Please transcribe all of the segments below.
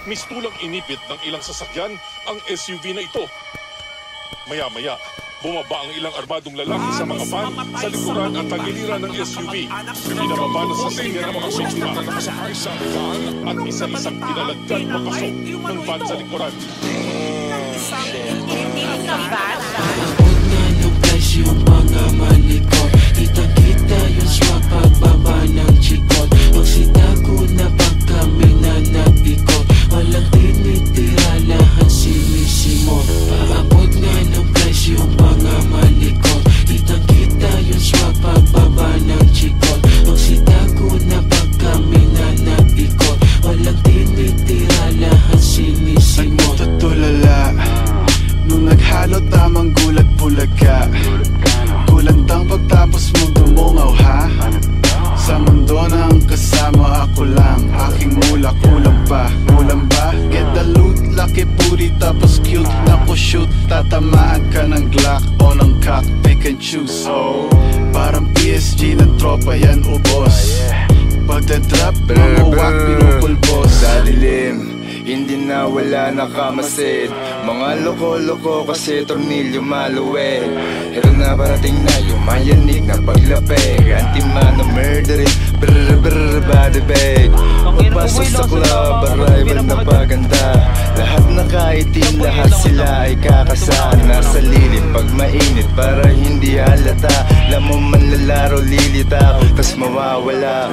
Mistulang inipit ng ilang sasakyan ang SUV na ito. Maya-maya, bumaba ang ilang armadong lalaki sa mga van sa likuran at tagiliran ng SUV. Pinababa ng sasakyan ng mga biktima sa isang van at isa-isang pinalagdan papasok ng van sa likuran. Yung mga malikot, kitang-kita yung swag pagbaba ng chikot. Magsitago na pag kami na nag-ikot, walang tinitira, lahat sinisimot. Paabot nga ng presyo yung mga malikot, kitang-kita yung swag pagbaba ng chikot. Magsitago na pag kami na nag-ikot, walang tinitira, lahat sinisimot. Nagtutulala nung naghalo tamang gulat bulaga. Kulandang pagtapos mong dumungaw ha. Sa mundo ng kasama ako lang. Aking mula kulang pa. Kulang ba? Get the loot, laki puri tapos cute na ko shoot. Tatamaan ka ng Glock o ng cock, pick and choose. Parang PSG ng tropa yan ubos. Pagdadrop, mamuwak, pinupulbos. Sa dilim, hindi na wala nakamasid. Mga loko-loko kasi tornilyo maluwed. Pero na parating na yung mayanig na paglapeg. Anti-mano murderin, brr brr body bag. Pagpasok sa club, arrival na paganda. Lahat nakaitim, lahat sila ay kakasana. Sa lilim pag mainit para hindi halata. Lamang manlalaro lilitaw, tas mawawala.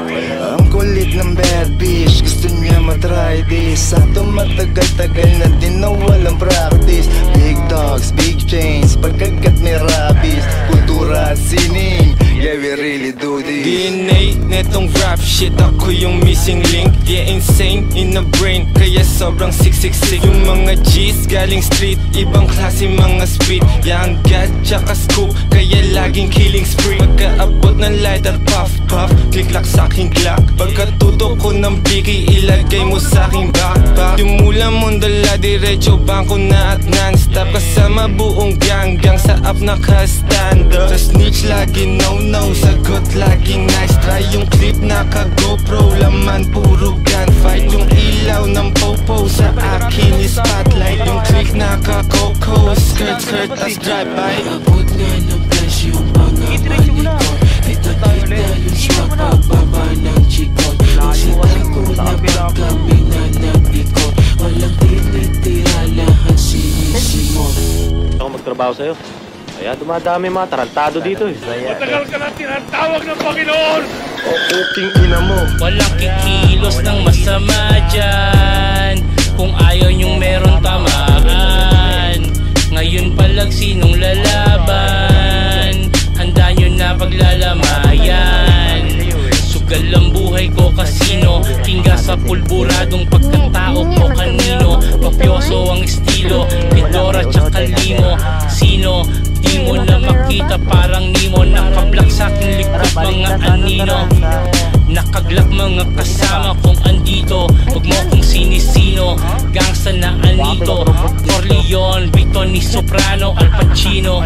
Ang kulit ng bad bitch, gusto niya matry this. Sakto matagal-tagal na din na walang practice. Big dogs, big chains, pagkagat may rabies. Kultura at sining, yeah we really do this. DNA netong rap shit, ako yung missing link. Yeah, insane in the brain, kaya sobrang 666. Yung mga G's galing street, ibang klase mga speed. Yang gat tsaka scoop, kaya laging killing spree. Pagkaabot ng lighter, puff puff, click-lock sa aking Glock. Pagkatutok ko ng biki, ilagay mo sa aking backpack. Yung mula mong dala, diretso bangko na at non-stop. Kasama buong gang sa up nakastanda. Sa snitch lagi no-no, sagot laging nice try. Yung clip naka-GoPro, laman puro gunfight. Yung ilaw ng popo sa akin is spotlight. Yung click naka-coco, skirt as drive-by. Paabot nga ng presyo yung mga malikot, kita-kita yung swag pagbaba ng chikot. Magsitago na pag kami na nag-ikot, walang tinitira, lahat sinisimot. Ako magtrabaho sa'yo. Kaya dumadami mga tarantado dito eh. Matagal ka na tinatawag ng Panginoon! O puking ina mo, walang kikilos ng masama dyan. Kung ayaw nyong meron tamaan, ngayon palag sinong lalaban? Handa nyo na paglalamayan. Sugal ang buhay ko kasino, tingga sa pulburadong pagkatao ko kanino. Mafioso ang estilo, Pedora tsaka limo. Sino? Di mo na makita parang Nemo. Nakablak sa aking likod mga anino. Nakaglak mga kasama kong andito. Huwag mo kong sinisino, gangsta na anito. Corleone, Vito ni Soprano, Al Pacino.